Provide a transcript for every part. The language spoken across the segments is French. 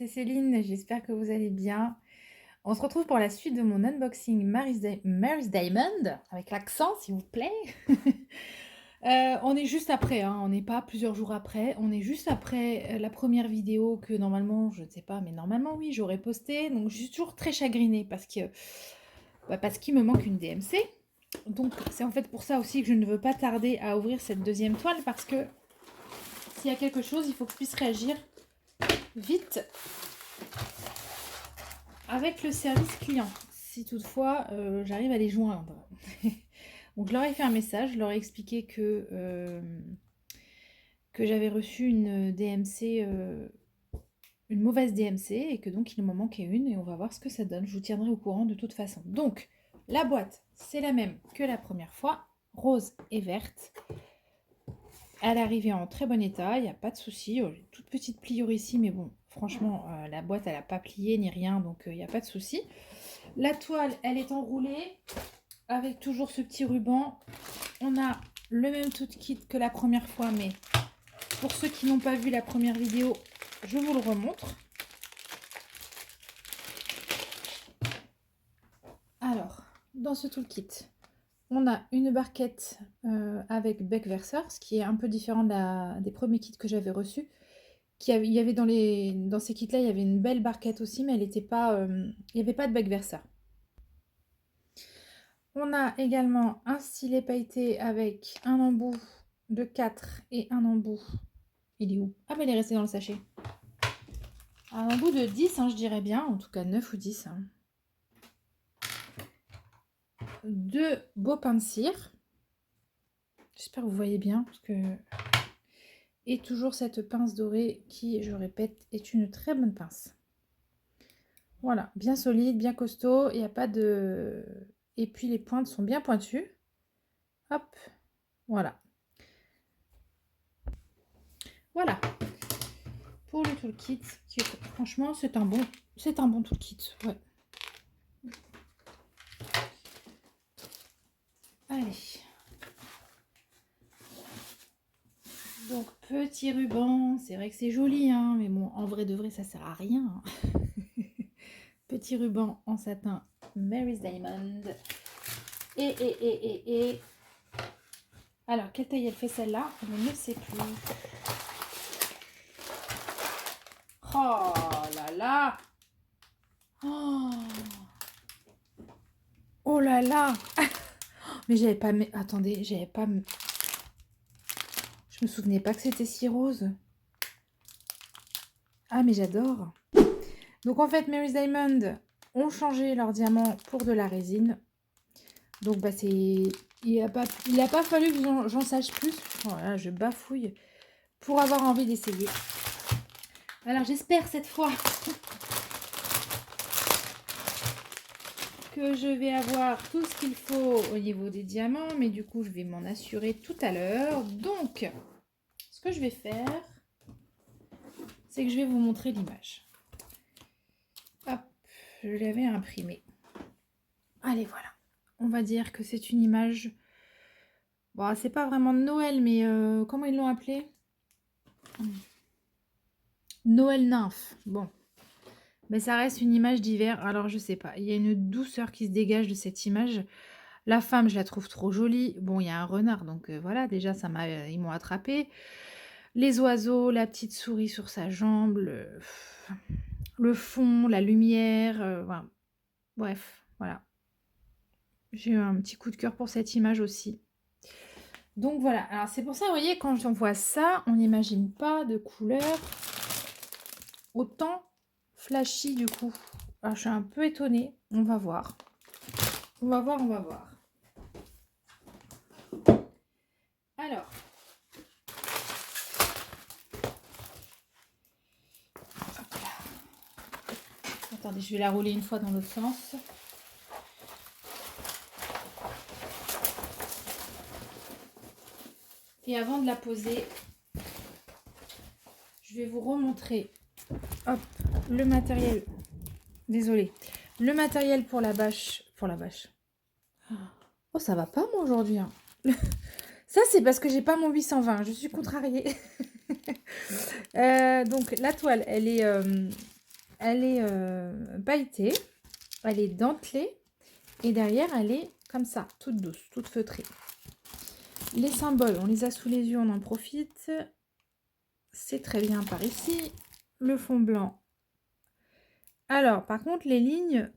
c'est Céline, j'espère que vous allez bien. On se retrouve pour la suite de mon unboxing Mary's Diamond, avec l'accent s'il vous plaît. On est juste après, hein, on n'est pas plusieurs jours après, on est juste après la première vidéo que normalement, je ne sais pas, mais normalement oui, j'aurais posté. Donc je suis toujours très chagrinée parce qu'il me manque une DMC. Donc c'est en fait pour ça aussi que je ne veux pas tarder à ouvrir cette deuxième toile, parce que s'il y a quelque chose, il faut que je puisse réagir vite avec le service client, si toutefois j'arrive à les joindre. Donc je leur ai fait un message, je leur ai expliqué que j'avais reçu une DMC, une mauvaise DMC, et que donc il m'en manquait une, et on va voir ce que ça donne. Je vous tiendrai au courant de toute façon. Donc la boîte, c'est la même que la première fois, rose et verte. Elle est arrivée en très bon état, il n'y a pas de souci. J'ai toute petite pliure ici, mais bon, franchement, la boîte, elle n'a pas plié ni rien, donc il n'y a pas de souci. La toile, elle est enroulée avec toujours ce petit ruban. On a le même tout kit que la première fois, mais pour ceux qui n'ont pas vu la première vidéo, je vous le remontre. Alors, dans ce toolkit, on a une barquette avec bec verseur, ce qui est un peu différent des premiers kits que j'avais reçus. Il y avait dans ces kits-là, il y avait une belle barquette aussi, mais elle était pas, il n'y avait pas de bec verseur. On a également un stylet pailleté avec un embout de 4 et un embout. Il est où? Ah, mais il est resté dans le sachet. Un embout de 10, hein, je dirais bien, en tout cas 9 ou 10. Hein. Deux beaux pains de cire. J'espère que vous voyez bien. Parce que... Et toujours cette pince dorée qui, je répète, est une très bonne pince. Voilà, bien solide, bien costaud. Il n'y a pas de... Et puis les pointes sont bien pointues. Hop, voilà. Voilà. Pour le toolkit, qui, franchement, c'est un bon toolkit. Ouais. Allez. Donc, petit ruban. C'est vrai que c'est joli, hein, mais bon, en vrai de vrai, ça sert à rien. Petit ruban en satin Mary's Diamond. Et. Alors, quelle taille elle fait celle-là? Je ne sais plus. Oh là là! Oh là là! Mais j'avais pas... Attendez, j'avais pas... Je me souvenais pas que c'était si rose. Ah, mais j'adore! Donc, en fait, Mary's Diamond ont changé leur diamant pour de la résine. Donc, bah, c'est... Il a pas fallu que j'en sache plus. Voilà, je bafouille pour avoir envie d'essayer. Alors, j'espère cette fois que je vais avoir tout ce qu'il faut au niveau des diamants. Mais du coup, je vais m'en assurer tout à l'heure. Donc, ce que je vais faire, c'est que je vais vous montrer l'image. Hop, je l'avais imprimée. Allez, voilà. On va dire que c'est une image... Bon, c'est pas vraiment de Noël, mais comment ils l'ont appelé? Noël nymphe. Bon. Mais ça reste une image d'hiver. Alors, je sais pas. Il y a une douceur qui se dégage de cette image. La femme, je la trouve trop jolie. Bon, il y a un renard, donc voilà. Déjà, ils m'ont attrapé. Les oiseaux, la petite souris sur sa jambe, le fond, la lumière. Voilà. Bref, voilà. J'ai eu un petit coup de cœur pour cette image aussi. Donc voilà, alors c'est pour ça, vous voyez, quand on voit ça, on n'imagine pas de couleur autant flashy du coup. Alors je suis un peu étonnée, on va voir. On va voir. Alors. Hop là. Attendez, je vais la rouler une fois dans l'autre sens. Et avant de la poser, je vais vous remontrer hop, le matériel. Désolée. Le matériel pour la bâche. Oh, ça va pas moi aujourd'hui. Hein. Ça, c'est parce que j'ai pas mon 820. Je suis contrariée. Donc, la toile, elle est elle est pailletée, elle est dentelée et derrière elle est comme ça, toute douce, toute feutrée. Les symboles, on les a sous les yeux, on en profite. C'est très bien par ici. Le fond blanc. Alors, par contre, les lignes,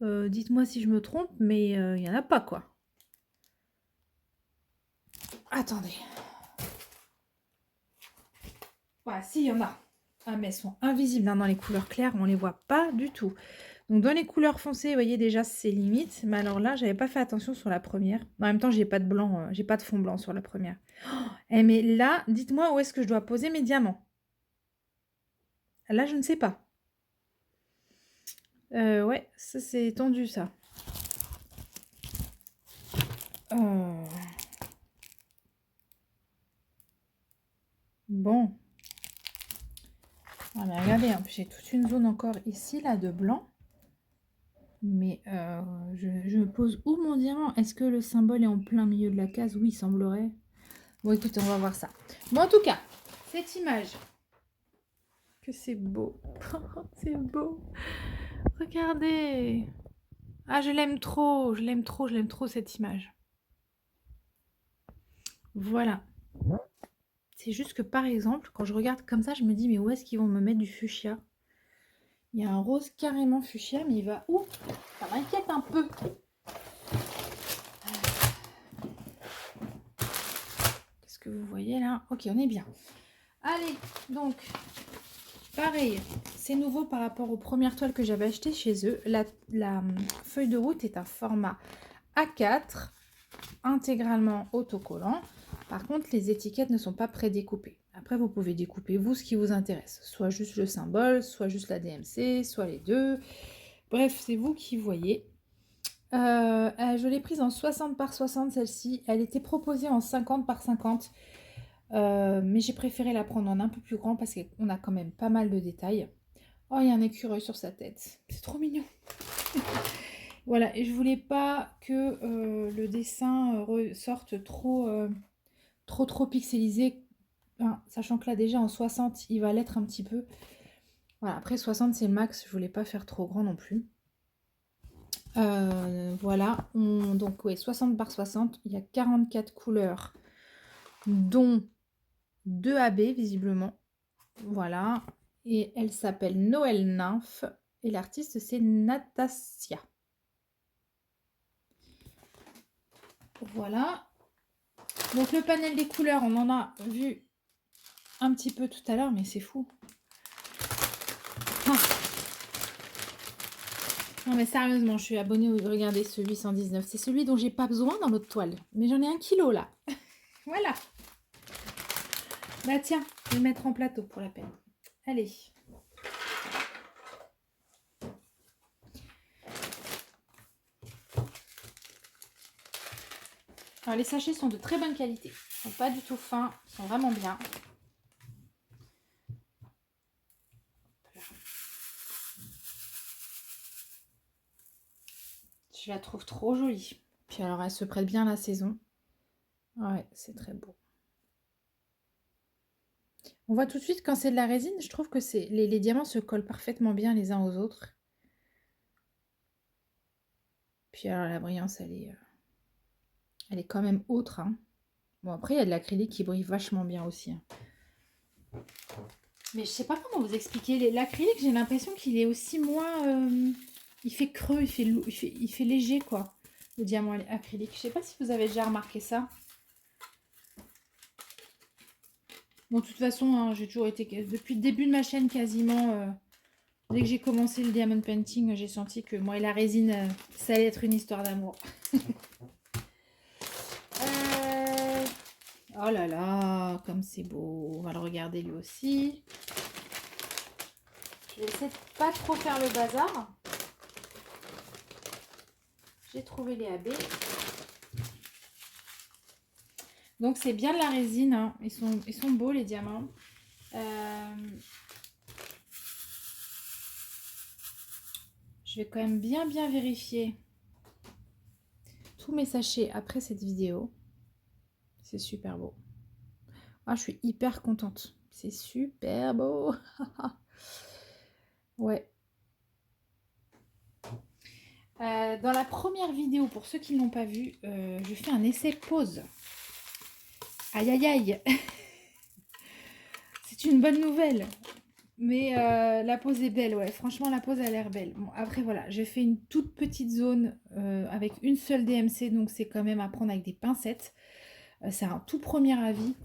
dites-moi si je me trompe, mais il n'y en a pas, quoi. Attendez. Voilà, si, il y en a. Ah, mais elles sont invisibles hein, dans les couleurs claires, on ne les voit pas du tout. Donc, dans les couleurs foncées, vous voyez déjà, c'est limite. Mais alors là, j'avais pas fait attention sur la première. En même temps, j'ai pas de blanc, j'ai pas de fond blanc sur la première. Oh, mais là, dites-moi où est-ce que je dois poser mes diamants. Là, je ne sais pas. Ouais, ça c'est tendu ça. Bon. Ah, mais regardez, hein, j'ai toute une zone encore ici, là, de blanc. Mais je me pose où mon diamant? Est-ce que le symbole est en plein milieu de la case? Oui, il semblerait. Bon, écoutez, on va voir ça. Bon, en tout cas, cette image. Que c'est beau. C'est beau. Regardez. Ah, je l'aime trop. Je l'aime trop, je l'aime trop, cette image. Voilà. C'est juste que, par exemple, quand je regarde comme ça, je me dis, mais où est-ce qu'ils vont me mettre du fuchsia? Il y a un rose carrément fuchsia, mais il va où? Ça m'inquiète un peu. Qu'est-ce que vous voyez là? Ok, on est bien. Allez, donc, pareil, c'est nouveau par rapport aux premières toiles que j'avais achetées chez eux. La feuille de route est un format A4, intégralement autocollant. Par contre, les étiquettes ne sont pas prédécoupées. Après, vous pouvez découper, vous, ce qui vous intéresse. Soit juste le symbole, soit juste la DMC, soit les deux. Bref, c'est vous qui voyez. Je l'ai prise en 60 par 60, celle-ci. Elle était proposée en 50 par 50. Mais j'ai préféré la prendre en un peu plus grand parce qu'on a quand même pas mal de détails. Oh, il y a un écureuil sur sa tête. C'est trop mignon. Voilà, et je voulais pas que le dessin ressorte trop pixelisé. Hein, sachant que là, déjà, en 60, il va l'être un petit peu. Voilà, après 60, c'est le max. Je voulais pas faire trop grand non plus. Voilà, donc ouais, 60 par 60. Il y a 44 couleurs, dont 2 AB, visiblement. Voilà. Et elle s'appelle Noël Nymphe. Et l'artiste, c'est Natassia. Voilà. Donc le panel des couleurs, on en a vu un petit peu tout à l'heure, mais c'est fou. Ah. Non mais sérieusement, je suis abonnée au... Regardez ce 819. C'est celui dont j'ai pas besoin dans l'autre toile. Mais j'en ai 1 kilo là. Voilà. Bah tiens, je vais le mettre en plateau pour la peine. Allez. Alors, les sachets sont de très bonne qualité. Ils sont pas du tout fins. Ils sont vraiment bien. Je la trouve trop jolie. Puis alors, elle se prête bien à la saison. Ouais, c'est très beau. On voit tout de suite quand c'est de la résine, je trouve que les diamants se collent parfaitement bien les uns aux autres. Puis alors, la brillance, elle est quand même autre. Hein. Bon, après, il y a de l'acrylique qui brille vachement bien aussi. Hein. Mais je sais pas comment vous expliquer. L'acrylique, j'ai l'impression qu'il est aussi moins... il fait creux, il fait léger, quoi. Le diamant acrylique. Je sais pas si vous avez déjà remarqué ça. Bon, de toute façon, hein, j'ai toujours été... Depuis le début de ma chaîne, quasiment... dès que j'ai commencé le diamond painting, j'ai senti que moi et la résine, ça allait être une histoire d'amour. Oh là là, comme c'est beau. On va le regarder lui aussi. Je vais essayer de pas trop faire le bazar. J'ai trouvé les AB. Donc c'est bien de la résine. Hein. Ils sont beaux les diamants. Je vais quand même bien vérifier tous mes sachets après cette vidéo. C'est super beau. Ah, je suis hyper contente. C'est super beau. Ouais. Dans la première vidéo, pour ceux qui ne l'ont pas vu, je fais un essai pause. Aïe aïe aïe. C'est une bonne nouvelle. Mais la pose est belle, ouais. Franchement, la pose a l'air belle. Bon, après, voilà, j'ai fait une toute petite zone avec une seule DMC, donc c'est quand même à prendre avec des pincettes. C'est un tout premier avis.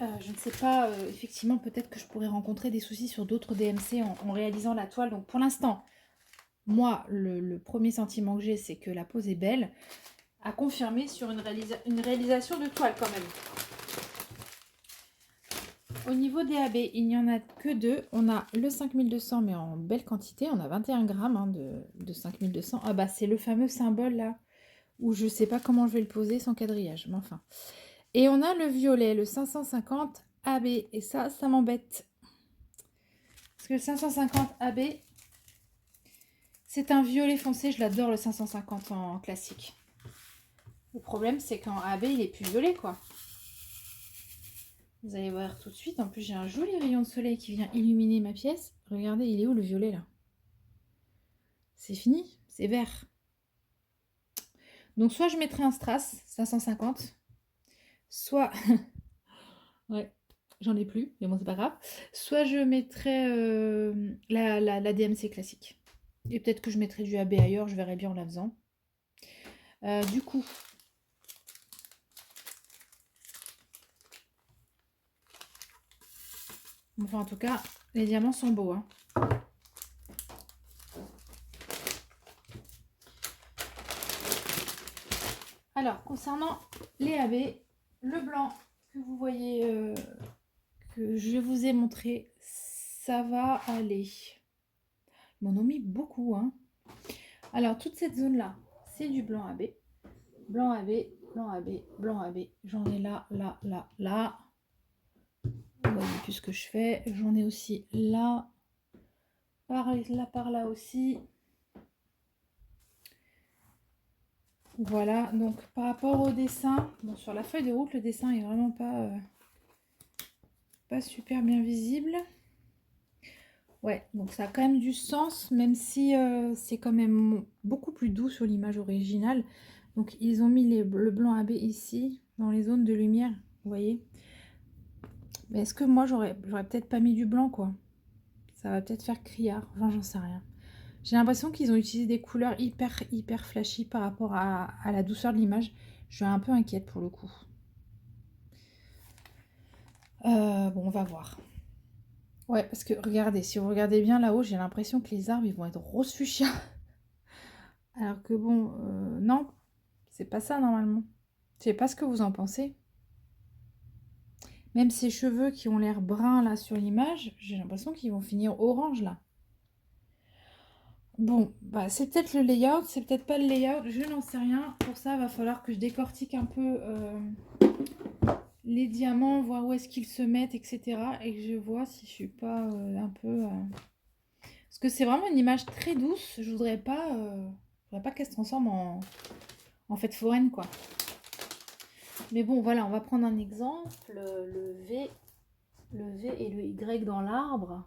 Je ne sais pas, effectivement, peut-être que je pourrais rencontrer des soucis sur d'autres DMC en réalisant la toile. Donc pour l'instant, moi, le premier sentiment que j'ai, c'est que la pose est belle. À confirmer sur une réalisation de toile quand même. Au niveau des AB, il n'y en a que deux. On a le 5200, mais en belle quantité. On a 21 grammes hein, de 5200. Ah bah c'est le fameux symbole là, où je ne sais pas comment je vais le poser sans quadrillage. Mais enfin. Et on a le violet, le 550 AB. Et ça m'embête. Parce que le 550 AB, c'est un violet foncé. Je l'adore le 550 en classique. Le problème, c'est qu'en AB, il est plus violet, quoi. Vous allez voir tout de suite. En plus, j'ai un joli rayon de soleil qui vient illuminer ma pièce. Regardez, il est où le violet, là? C'est fini, c'est vert. Donc, soit je mettrai un strass 550, soit... ouais, j'en ai plus, mais bon, c'est pas grave. Soit je mettrai la DMC classique. Et peut-être que je mettrai du AB ailleurs, je verrai bien en la faisant. Du coup... Enfin, en tout cas, les diamants sont beaux, hein. Alors, concernant les AB, le blanc que vous voyez, que je vous ai montré, ça va aller. Ils m'en ont mis beaucoup, hein. Alors, toute cette zone-là, c'est du blanc AB. Blanc AB, blanc AB, blanc AB. J'en ai là, là, là, là. Vous voyez plus ce que je fais. J'en ai aussi là, par là aussi. Voilà, donc par rapport au dessin, bon, sur la feuille de route, le dessin est vraiment pas super bien visible. Ouais, donc ça a quand même du sens, même si c'est quand même beaucoup plus doux sur l'image originale. Donc ils ont mis le blanc AB ici, dans les zones de lumière, vous voyez. Mais est-ce que moi, j'aurais peut-être pas mis du blanc, quoi. Ça va peut-être faire criard, enfin, j'en sais rien. J'ai l'impression qu'ils ont utilisé des couleurs hyper flashy par rapport à la douceur de l'image. Je suis un peu inquiète pour le coup. Bon, on va voir. Ouais, parce que regardez, si vous regardez bien là-haut, j'ai l'impression que les arbres, ils vont être rose fuchsia. Alors que bon, non, c'est pas ça normalement. Je sais pas ce que vous en pensez. Même ces cheveux qui ont l'air bruns là sur l'image, j'ai l'impression qu'ils vont finir orange là. Bon, bah c'est peut-être le layout, c'est peut-être pas le layout, je n'en sais rien. Pour ça, il va falloir que je décortique un peu les diamants, voir où est-ce qu'ils se mettent, etc. Et que je vois si je suis pas un peu... Parce que c'est vraiment une image très douce, je voudrais pas qu'elle se transforme en fête foraine, quoi. Mais bon, voilà, on va prendre un exemple, le V et le Y dans l'arbre.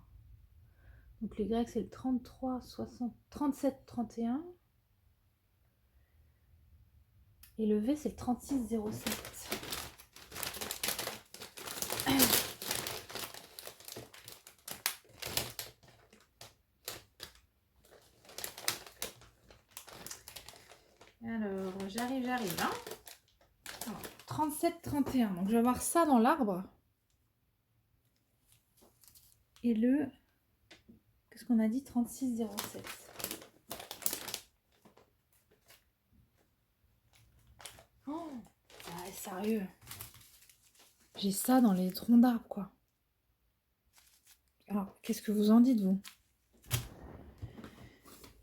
Donc le Y, c'est le 33, 60, 37, 31. Et le V, c'est le 36, 07. Alors, j'arrive, hein. Alors, 37, 31. Donc, je vais avoir ça dans l'arbre. Et le... Qu'est-ce qu'on a dit? 36, 07. Oh, ah, sérieux. J'ai ça dans les troncs d'arbres, quoi. Alors, qu'est-ce que vous en dites, vous?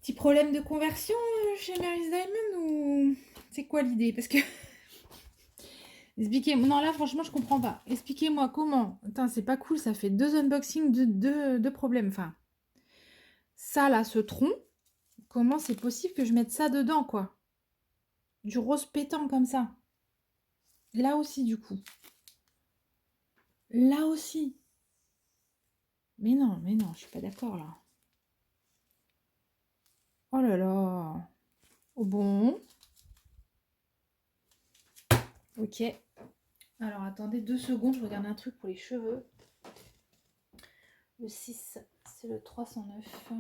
Petit problème de conversion chez Mary's Diamond ou c'est quoi l'idée? Parce que expliquez-moi. Non, là, franchement, je comprends pas. Expliquez-moi comment. Attends, c'est pas cool. Ça fait deux unboxings de problèmes. Enfin, ça, là, ce tronc. Comment c'est possible que je mette ça dedans, quoi? Du rose pétant comme ça. Là aussi, du coup. Là aussi. Mais non, je suis pas d'accord, là. Oh là là. Oh bon. Ok. Alors attendez 2 secondes, je regarde un truc pour les cheveux. Le 6, c'est le 309.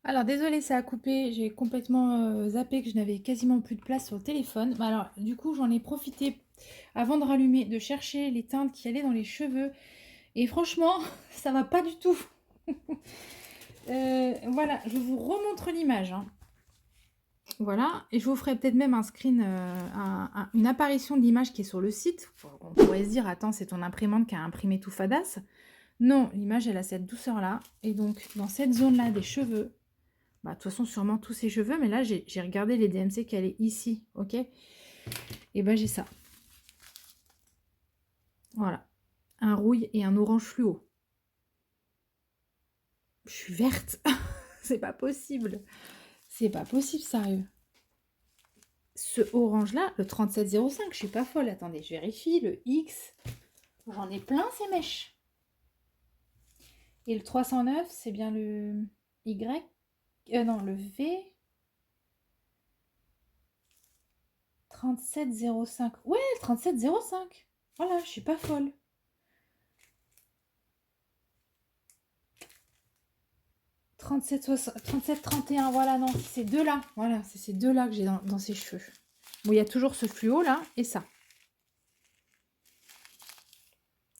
Alors désolé, ça a coupé, j'ai complètement zappé que je n'avais quasiment plus de place sur le téléphone. Alors du coup, j'en ai profité avant de rallumer, de chercher les teintes qui allaient dans les cheveux. Et franchement, ça va pas du tout. Voilà, je vous remontre l'image. Hein. Voilà, et je vous ferai peut-être même un screen, une apparition de l'image qui est sur le site. On pourrait se dire, attends, c'est ton imprimante qui a imprimé tout fadasse. Non, l'image, elle a cette douceur-là. Et donc, dans cette zone-là des cheveux, bah, de toute façon, sûrement tous ces cheveux, mais là, j'ai regardé les DMC qu'elle est ici, ok? Et ben, j'ai ça. Voilà. Un rouille et un orange fluo. Je suis verte. C'est pas possible. C'est pas possible, sérieux. Ce orange-là, le 3705, je suis pas folle. Attendez, je vérifie. Le X, j'en ai plein ces mèches. Et le 309, c'est bien le Y. Non, le V. 3705. Ouais, le 3705. Voilà, je suis pas folle. 3731, voilà, non, c'est ces deux-là. Voilà, c'est ces deux-là que j'ai dans ces cheveux. Bon, il y a toujours ce fluo là et ça.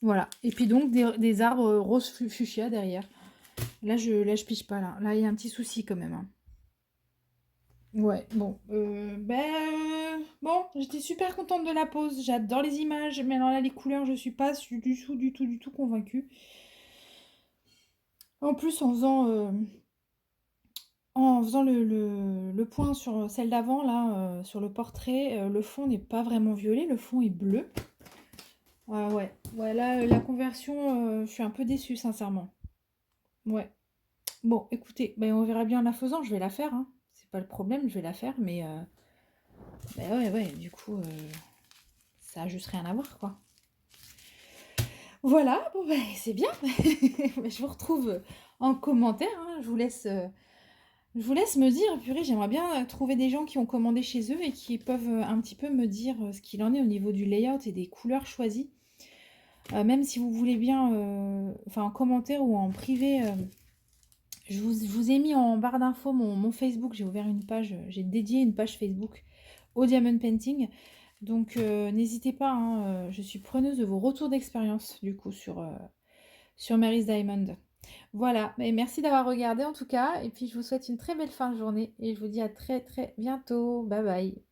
Voilà. Et puis donc des arbres rose fuchsia derrière. Là, je pige pas là. Là, il y a un petit souci quand même. Hein. Ouais, bon. Bon, j'étais super contente de la pose. J'adore les images. Mais alors là, les couleurs, je suis pas du tout convaincue. En plus, en faisant le point sur celle d'avant, là, sur le portrait, le fond n'est pas vraiment violet, le fond est bleu. Ouais, là, la conversion, je suis un peu déçue, sincèrement. Ouais. Bon, écoutez, ben, on verra bien en la faisant, je vais la faire, hein. C'est pas le problème, je vais la faire, mais ouais, du coup, ça a juste rien à voir, quoi. Voilà, bon, ben, c'est bien. Je vous retrouve en commentaire, hein. Je vous laisse me dire, purée, j'aimerais bien trouver des gens qui ont commandé chez eux et qui peuvent un petit peu me dire ce qu'il en est au niveau du layout et des couleurs choisies. Même si vous voulez bien, enfin en commentaire ou en privé, je vous ai mis en barre d'infos mon Facebook. J'ai ouvert une page, j'ai dédié une page Facebook au Diamond Painting. Donc n'hésitez pas, hein, je suis preneuse de vos retours d'expérience du coup sur Mary's Diamond. Voilà, mais merci d'avoir regardé en tout cas, et puis je vous souhaite une très belle fin de journée, et je vous dis à très très bientôt. Bye bye.